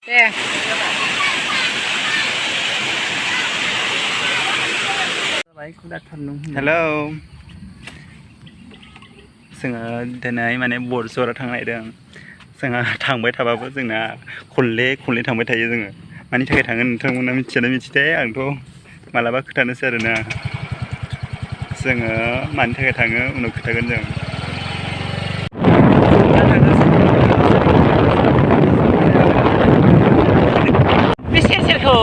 दे hello जोङो दिनै माने बरजरा थांनो नागिरदों जोंहा थांबाय थाबाबो जोंना खनले थांबाय थायो जोङो मानि थाखाय थाङो नोंथांमोना मिथियाना मिथिथाय आंथ' मालाबा खोथानोसै आरोना जोङो मानि थाखाय थाङो उनाव खोथागोन जों बे सेरसेरखौ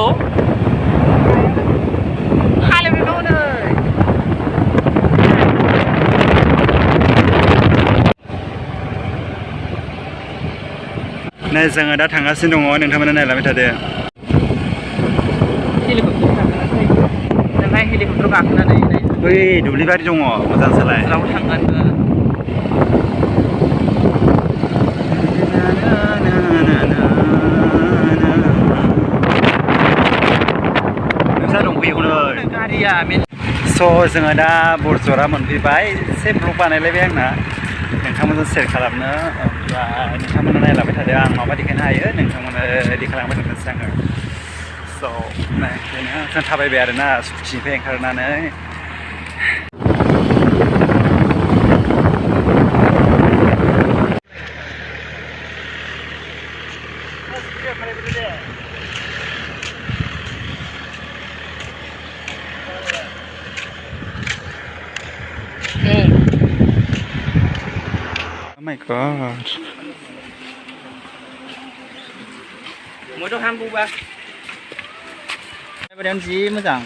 नै जोङो दा थांगासिनो दङ नोंथांमोना नायलांबाय थादो हेलिकप्टार गाखोनानै बै दुब्लिबारि दङ मोजांसालाय थांगोन नोंसा दंफैयोखौनो गारिया स' जोङो दा बरजरा मोनफैबाय एसे ब्लग बानायलायबाय आंना नोंथांमोनजों सेयार खालामनो ओमफ्राय नोंथांमोना नायलांबाय थादो आं माबा देखायनो हायो नोंथांमोना रेडि खालामबाय थानोसै आङो स' बेनो जों थाबायबाय आरोना स्कुटिनिफ्राय ओंखारनानै Oh my god. Mới đâu ham bu ba. Đây bên gì mới rằng.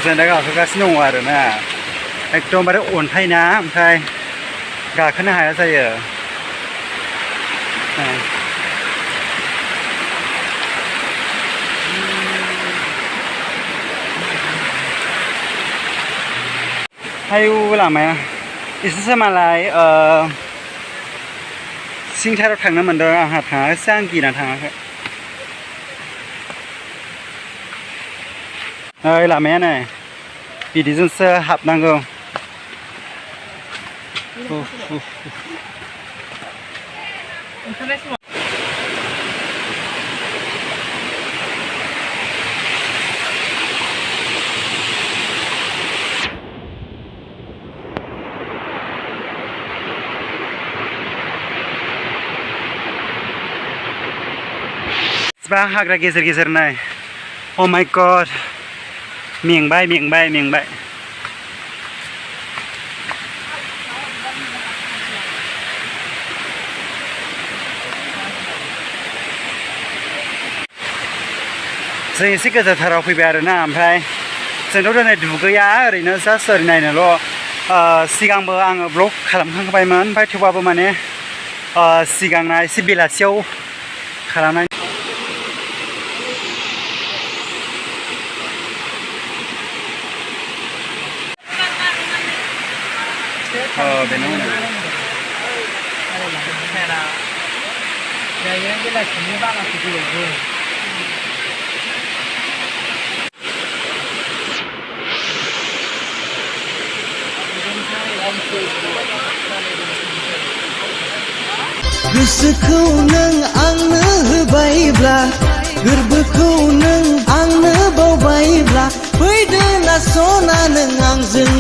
जों दा गाखोगासिनो दङ आरोना एकदमबारे अन्थाइ ना ओमफ्राय गाखोनो हाया जायो आयु लामाया एसेसो मालाय सिंथाराव थांनो मोनदों आंहा थाङाखैसो आं गिना थाङाखै ओइ लामाया नै बिदिजोंसो हाबनांगौ बिसिबां हाग्रा गेजेर गेजेर नाय अ माय गड मेंबाय जों एसे गोजानथाराव फैबाय आरोना ओमफ्राय जोंथ' दिनै दुगैया ओरैनो जास्ट ओरै नायनोल' सिगांबो आङो ब्लग खालामखांबायमोन ओमफ्राय थेवबाबो माने सिगांना एसे बेलासियाव खालामनाय बेनो गोसोखौ नों आंनो होबायब्ला गोरबोखौ नों आंनो बावबायब्ला फैदो ना सना नों आंजों